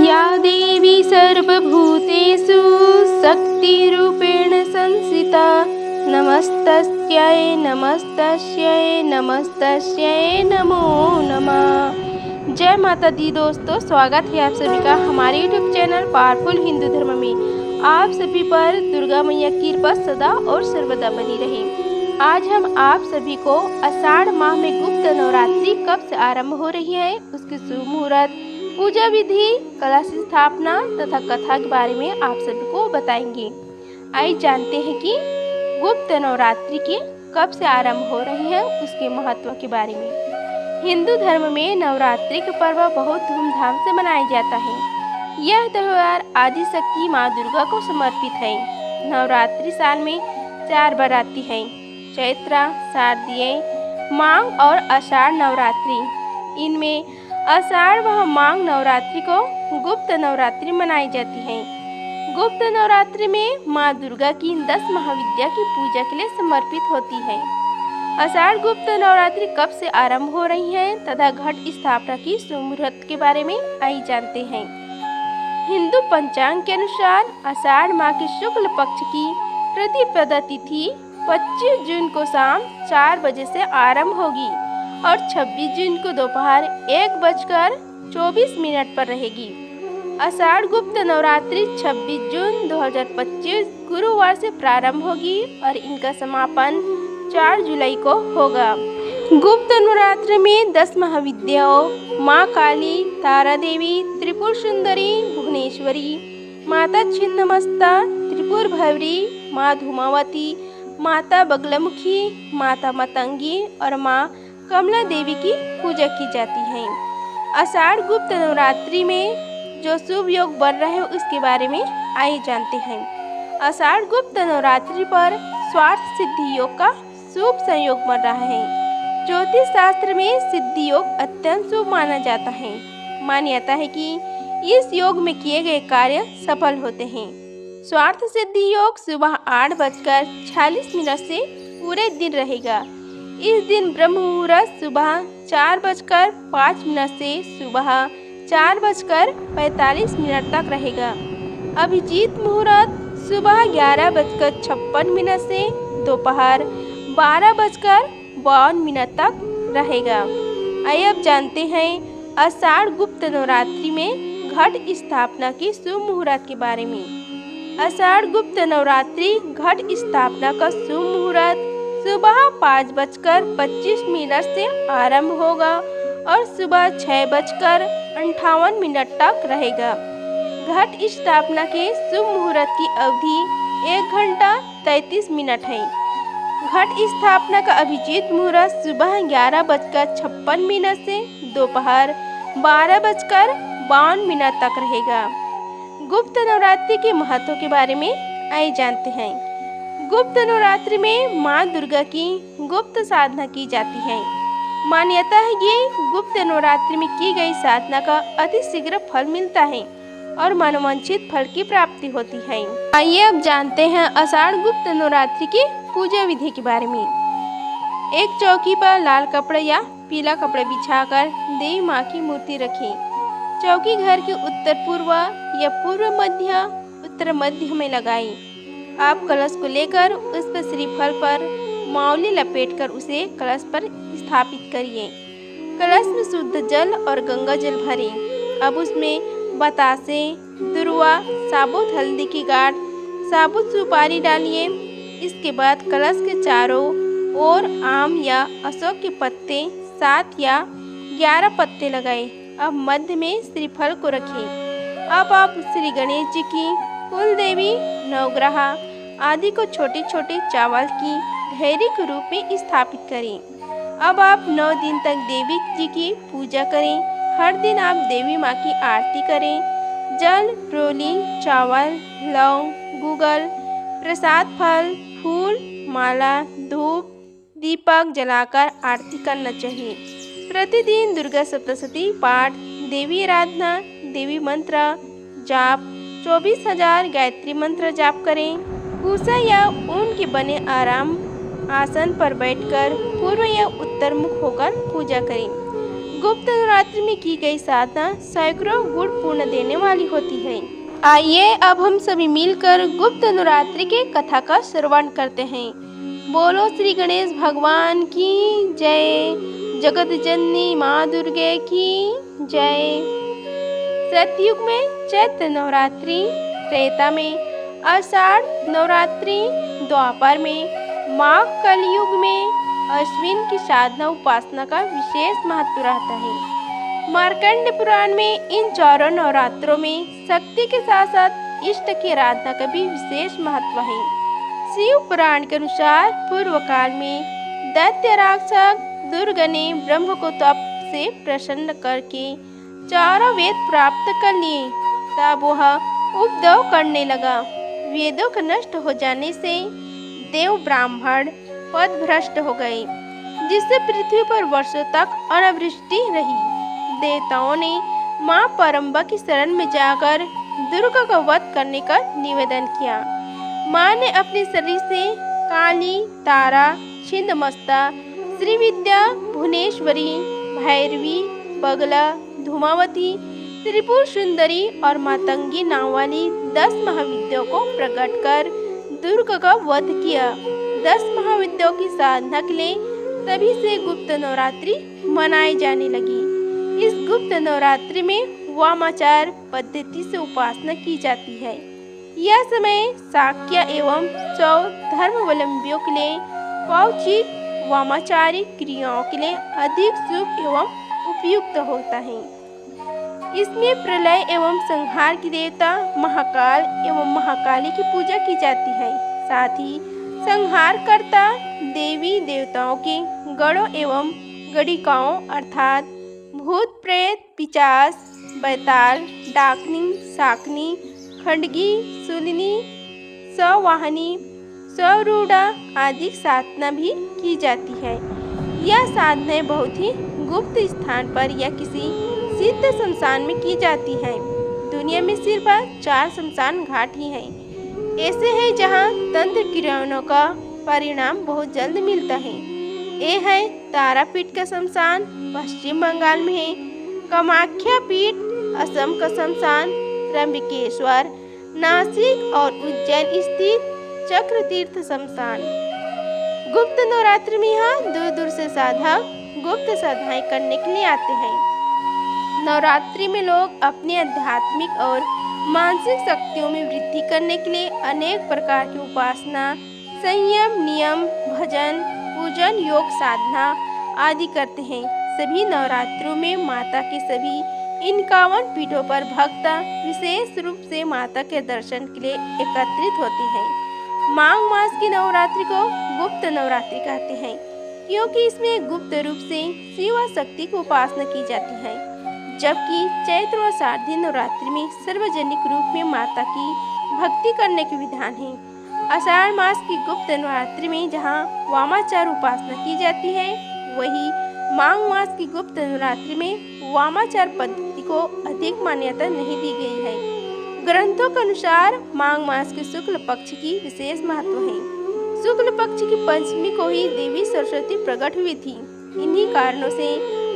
या देवी सर्वभूतेषु शक्तिरूपेण संस्थिता नमस्तस्यै नमस्तस्यै नमस्तस्यै नमो नमः। जय माता दी दोस्तों, स्वागत है आप सभी का हमारे यूट्यूब चैनल पावरफुल हिंदू धर्म में। आप सभी पर दुर्गा मैया की कृपा सदा और सर्वदा बनी रहे। आज हम आप सभी को आषाढ़ माह में गुप्त नवरात्रि कब से आरंभ हो रही है, उसके शुभ मुहूर्त, पूजा विधि, कलश स्थापना तथा कथा के बारे में आप सभी को बताएंगे। आइए जानते हैं कि गुप्त नवरात्रि के कब से आरंभ हो रही है, उसके महत्व के बारे में। हिंदू धर्म में नवरात्रि का पर्व बहुत धूमधाम से मनाया जाता है। यह त्यौहार आदिशक्ति माँ दुर्गा को समर्पित है। नवरात्रि साल में 4 बार आती है: चैत्र, शारदीय, माघ और आषाढ़ नवरात्रि। इनमें आषाढ़ व माघ नवरात्रि को गुप्त नवरात्रि मनाई जाती है। गुप्त नवरात्रि में माँ दुर्गा की 10 महाविद्या की पूजा के लिए समर्पित होती है। आषाढ़ गुप्त नवरात्रि कब से आरंभ हो रही है तथा घट स्थापना की शुभ मुहूर्त के बारे में आइए जानते हैं। हिंदू पंचांग के अनुसार आषाढ़ माह के शुक्ल पक्ष की प्रतिपदा तिथि 25 जून को शाम 4 बजे से आरंभ होगी और 26 जून को दोपहर 1:24 पर रहेगी। आषाढ़ गुप्त नवरात्रि 26 जून 2025 गुरुवार से प्रारंभ होगी और इनका समापन 4 जुलाई को होगा। गुप्त नवरात्रि में 10 महाविद्याओं माँ काली, तारा देवी, त्रिपुर सुंदरी, भुवनेश्वरी, माता छिन्नमस्ता, त्रिपुर भैरवी, माँ धूमावती, माता बगलामुखी, माता मतंगी और माँ कमला देवी की पूजा की जाती है। आषाढ़ गुप्त नवरात्रि में जो शुभ योग बन रहे हैं उसके बारे में आइए जानते हैं। आषाढ़ गुप्त नवरात्रि पर स्वार्थ सिद्धि योग का शुभ संयोग बन रहा है। ज्योतिष शास्त्र में सिद्धि योग अत्यंत शुभ माना जाता है। मान्यता है कि इस योग में किए गए कार्य सफल होते हैं। स्वार्थ सिद्धि योग सुबह 8:46 से पूरे दिन रहेगा। इस दिन ब्रह्म मुहूर्त सुबह 4:05 से सुबह 4:45 तक रहेगा। अभिजीत मुहूर्त सुबह 11:56 से दोपहर 12:52 तक रहेगा। आइए अब जानते हैं आषाढ़ गुप्त नवरात्रि में घट स्थापना की शुभ मुहूर्त के बारे में। आषाढ़ गुप्त नवरात्रि घट स्थापना का शुभ मुहूर्त सुबह 5:25 से आरंभ होगा और सुबह 6:58 तक रहेगा। घट स्थापना के शुभ मुहूर्त की अवधि 1 घंटा 33 मिनट है। घट स्थापना का अभिजीत मुहूर्त सुबह 11:56 से दोपहर 12:52 तक रहेगा। गुप्त नवरात्रि के महत्व के बारे में आइए जानते हैं। गुप्त नवरात्रि में माँ दुर्गा की गुप्त साधना की जाती है। मान्यता है कि गुप्त नवरात्रि में की गई साधना का अति शीघ्र फल मिलता है और मनोवांछित फल की प्राप्ति होती है। आइए अब जानते हैं आषाढ़ गुप्त नवरात्रि की पूजा विधि के बारे में। एक चौकी पर लाल कपड़े या पीला कपड़ा बिछाकर देवी माँ की मूर्ति रखें। चौकी घर के उत्तर पूर्व या पूर्व मध्य उत्तर मध्य में लगाएं। आप कलश को लेकर उस पर श्रीफल पर मौली लपेटकर उसे कलश पर स्थापित करिए। कलश में शुद्ध जल और गंगा जल भरें। अब उसमें बतासे, दुर्वा, साबुत हल्दी की गांठ, साबुत सुपारी डालिए। इसके बाद कलश के चारों ओर आम या अशोक के पत्ते 7 या 11 पत्ते लगाएं। अब मध्य में श्रीफल को रखें। अब आप श्री गणेश जी की, कुल देवी, नवग्रह आदि को छोटे छोटे चावल की ढेरी के रूप में स्थापित करें। अब आप 9 दिन तक देवी जी की पूजा करें। हर दिन आप देवी माँ की आरती करें। जल, रोली, चावल, लौंग, गूगल, प्रसाद फल, फूल, माला, धूप, दीपक जलाकर आरती करना चाहिए। प्रतिदिन दुर्गा सप्तशती पाठ, देवी आराधना, देवी मंत्र जाप 24,000 गायत्री मंत्र जाप करें। भूसा या ऊन के बने आराम आसन पर बैठकर पूर्व या उत्तर मुख होकर पूजा करें। गुप्त नवरात्रि में की गई साधना सैकड़ों गुण पूर्ण देने वाली होती है। आइए अब हम सभी मिलकर गुप्त नवरात्रि के कथा का श्रवण करते हैं। बोलो श्री गणेश भगवान की जय। जगत जननी माँ दुर्गे की जय। सतयुग में चैत्र नवरात्रि, त्रेता में आषाढ़ नवरात्रि, द्वापर में माघ, कलयुग में अश्विन की साधना उपासना का विशेष महत्व रहता है। मार्कंड पुराण में इन चारों नवरात्रों में शक्ति के साथ साथ इष्ट की आराधना का भी विशेष महत्व है। शिव पुराण के अनुसार पूर्व काल में दैत्य राक्षस दुर्गा ने ब्रह्म को तप से प्रसन्न करके चारों वेद प्राप्त कर लिए। तब वह उपद्रव करने लगा। वेदों के नष्ट हो जाने से देव ब्राह्मण पदभ्रष्ट हो गए, जिससे पृथ्वी पर वर्षों तक अनावृष्टि रही। देवताओं ने मां परम्बा की शरण में जाकर दुर्गा का वध करने का निवेदन किया। मां ने अपने शरीर से काली, तारा, छिन्नमस्ता, श्रीविद्या, भुवनेश्वरी, भैरवी, बगला, धूमावती, त्रिपुर सुंदरी और मातंगी नाम वाली 10 महाविद्याओं को प्रकट कर दुर्गा का वध किया। 10 महाविद्याओं की साधना के लिए तभी से गुप्त नवरात्रि मनाई जाने लगी। इस गुप्त नवरात्रि में वामाचार पद्धति से उपासना की जाती है। यह समय शाक्य एवं शैव धर्मावलंबियों के लिए पौचिक वामाचारिक क्रियाओं के लिए अधिक शुभ एवं उपयुक्त होता है। इसमें प्रलय एवं संहार की देवता महाकाल एवं महाकाली की पूजा की जाती है। साथ ही संहारकर्ता देवी देवताओं के गणों एवं गणिकाओं अर्थात भूत, प्रेत, पिशाच, बैताल, डाकनी, शाकनी, खंडगी, शूलिनी, सवाहनी, स्वरूढ़ा आदि साधना भी की जाती है। यह साधनाएं बहुत ही गुप्त स्थान पर या किसी सिद्ध शमशान में की जाती है। दुनिया में सिर्फ 4 शमशान घाट ही हैं। ऐसे हैं जहां तंत्र क्रियाओं का परिणाम बहुत जल्द मिलता है। ये है तारापीठ का शमशान पश्चिम बंगाल में है, कामाख्या पीठ असम का शमशान, त्र्यंबकेश्वर, नासिक और उज्जैन स्थित चक्र तीर्थ शमशान। गुप्त नवरात्रि में यहाँ दूर दूर से साधक गुप्त साधनाएं करने के लिए आते हैं। नवरात्रि में लोग अपनी आध्यात्मिक और मानसिक शक्तियों में वृद्धि करने के लिए अनेक प्रकार की उपासना, संयम, नियम, भजन, पूजन, योग साधना आदि करते हैं। सभी नवरात्रों में माता के सभी 51 पीठों पर भक्त विशेष रूप से माता के दर्शन के लिए एकत्रित होते हैं। माघ मास की नवरात्रि को गुप्त नवरात्रि कहते हैं, क्योंकि इसमें गुप्त रूप से शिव शक्ति की उपासना की जाती है, जबकि चैत्र व शारदीय नवरात्रि में सार्वजनिक रूप में माता की भक्ति करने के विधान है। आषाढ़ मास की गुप्त नवरात्रि में जहाँ वामाचार उपासना की जाती है, वही माघ मास की गुप्त नवरात्रि में वामाचार पद्धति को अधिक मान्यता नहीं दी गई है। ग्रंथों के अनुसार माघ मास के शुक्ल पक्ष की विशेष महत्व है। शुक्ल पक्ष की पंचमी को ही देवी सरस्वती प्रकट हुई थी। इन्हीं कारणों से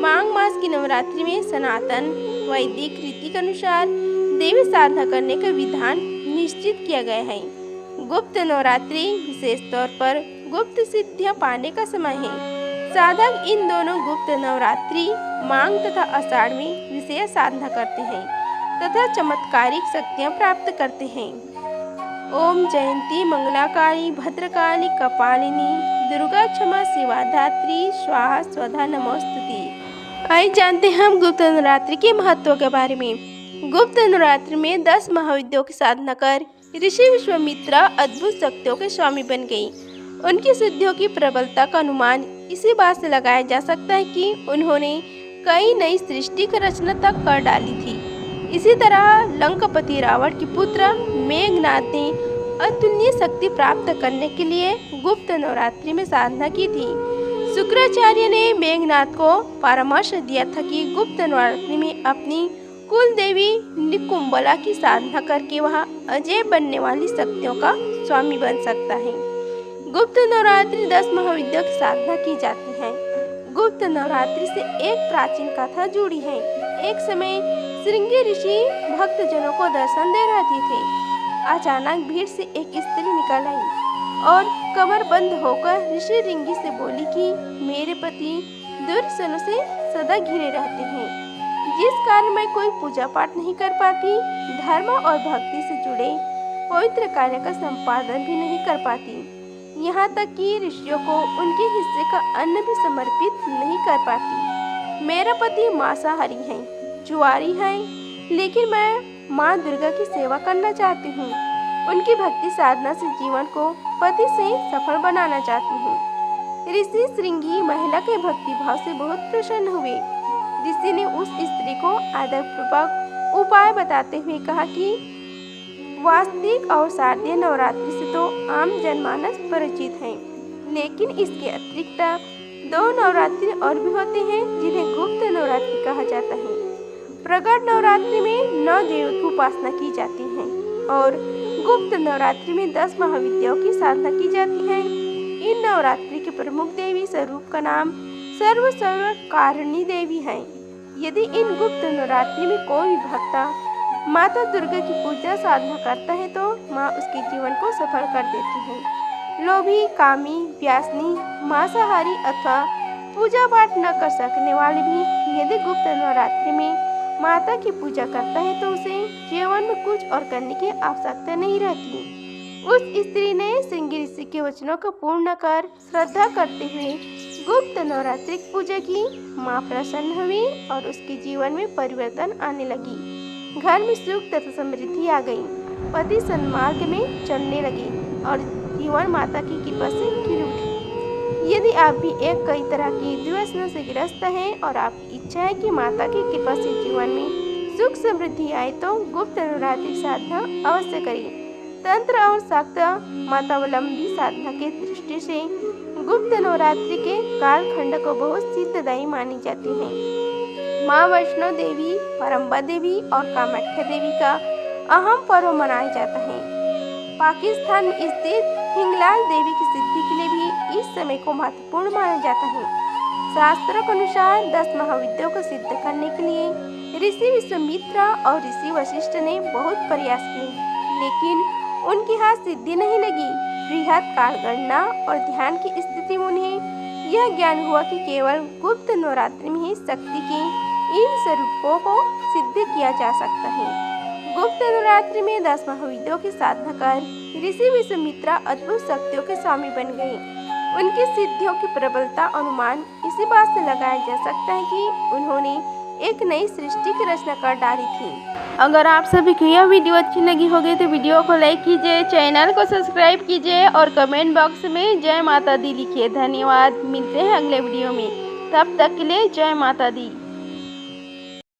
माघ मास की नवरात्रि में सनातन वैदिक रीति के अनुसार देवी साधना करने का विधान निश्चित किया गया है। गुप्त नवरात्रि विशेष तौर पर गुप्त सिद्धियां पाने का समय है। साधक इन दोनों गुप्त नवरात्रि माघ तथा आषाढ़ में विशेष साधना करते हैं तथा चमत्कारिक शक्तियां प्राप्त करते हैं। ओम जयंती मंगलाकाली भद्रकाली कपालिनी दुर्गा क्षमा शिवा धात्री स्वाहा स्वधा नमोस्तुते। आइए जानते हैं हम गुप्त नवरात्रि के महत्व के बारे में। गुप्त नवरात्रि में 10 महाविद्याओं की साधना कर ऋषि विश्वामित्र अद्भुत शक्तियों के स्वामी बन गई। उनकी सिद्धियों की प्रबलता का अनुमान इसी बात से लगाया जा सकता है कि उन्होंने कई नई सृष्टि की रचना तक कर डाली थी। इसी तरह लंकापति रावण के पुत्र मेघनाद ने अतुलनीय शक्ति प्राप्त करने के लिए गुप्त नवरात्रि में साधना की थी। शुक्राचार्य ने मेघनाद को परामर्श दिया था कि गुप्त नवरात्रि में अपनी कुल देवी निकुंबला की साधना करके वह अजय बनने वाली शक्तियों का स्वामी बन सकता है। गुप्त नवरात्रि 10 महाविद्याओं की साधना की जाती है। गुप्त नवरात्रि से एक प्राचीन कथा जुड़ी है। एक समय श्रृंगी ऋषि भक्तजनों को दर्शन दे रहे थे। अचानक भीड़ से एक स्त्री निकल आई और कमर बंद होकर ऋषि श्रृंगी से बोली कि मेरे पति दुर्जनों से सदा घिरे रहते हैं, जिस कारण मैं कोई पूजा पाठ नहीं कर पाती, धर्म और भक्ति से जुड़े पवित्र कार्य का संपादन भी नहीं कर पाती, यहाँ तक कि ऋषियों को उनके हिस्से का अन्न भी समर्पित नहीं कर पाती। मेरा पति मांसाहारी है, जुआरी है, लेकिन मैं माँ दुर्गा की सेवा करना चाहती हूँ। उनकी भक्ति साधना से जीवन को पति से सफल बनाना चाहती हूँ। ऋषि श्रृंगी महिला के भक्ति भाव से बहुत प्रसन्न हुए। ऋषि ने उस स्त्री को आदरपूर्वक उपाय बताते हुए कहा कि वास्तविक और शारदीय नवरात्रि से तो आम जनमानस परिचित है, लेकिन इसके अतिरिक्त 2 नवरात्रि और भी होते हैं जिन्हें गुप्त नवरात्रि कहा जाता है। प्रकट नवरात्रि में 9 देवों की उपासना की जाती है और गुप्त नवरात्रि में 10 महाविद्याओं की साधना की जाती है। इन नवरात्रि के प्रमुख देवी स्वरूप का नाम सर्व कारिणी देवी है। यदि इन गुप्त नवरात्रि में कोई भक्ता माता दुर्गा की पूजा साधना करता है तो माँ उसके जीवन को सफल कर देती है। लोभी, कामी, व्यासनी, मांसाहारी अथवा पूजा पाठ न कर सकने वाले भी यदि गुप्त नवरात्रि में माता की पूजा करता है तो उसे जीवन में कुछ और करने की आवश्यकता नहीं रहती। उस स्त्री ने श्रृंगी ऋषि के वचनों को पूर्ण कर श्रद्धा करते हुए गुप्त नवरात्रि की पूजा की। माँ प्रसन्न हुई और उसके जीवन में परिवर्तन आने लगी। घर में सुख तथा समृद्धि आ गई, पति सन्मार्ग में चलने लगे और जीवन माता की कृपा से खिल उठी। यदि आप भी एक कई तरह की दुर्व्यसनों से ग्रस्त हैं और आपकी इच्छा है कि माता की कृपा से जीवन में सुख समृद्धि आए तो गुप्त नवरात्रि साधना अवश्य करें। तंत्र और शाक्त मातावलंबी साधना के दृष्टि से गुप्त नवरात्रि के कालखंड को बहुत सिद्धदायी मानी जाती है। माँ वैष्णो देवी, परम्बा देवी और कामाख्या देवी का अहम पर्व मनाया जाता है। पाकिस्तान में स्थित हिंगलाज देवी की सिद्धि के लिए भी इस समय को महत्वपूर्ण माना जाता है। शास्त्रों के अनुसार 10 महाविद्याओं को सिद्ध करने के लिए ऋषि विश्वामित्र और ऋषि वशिष्ठ ने बहुत प्रयास किए, लेकिन उनके हाथ सिद्धि नहीं लगी। बृहद कालगणना और ध्यान की स्थिति में उन्हें यह ज्ञान हुआ कि केवल गुप्त नवरात्रि में ही शक्ति के इन स्वरूपों को सिद्ध किया जा सकता है। गुप्त नवरात्रि में 10 महाविद्याओं की साधना कर ऋषि विश्वामित्र अद्भुत शक्तियों के स्वामी बन गए। उनकी सिद्धियों की प्रबलता अनुमान इसी बात से लगाया जा सकता है कि उन्होंने एक नई सृष्टि की रचना कर डाली थी। अगर आप सभी को यह वीडियो अच्छी लगी होगी तो वीडियो को लाइक कीजिए, चैनल को सब्सक्राइब कीजिए और कमेंट बॉक्स में जय माता दी लिखिए। धन्यवाद। मिलते हैं अगले वीडियो में, तब तक के लिए जय माता दी।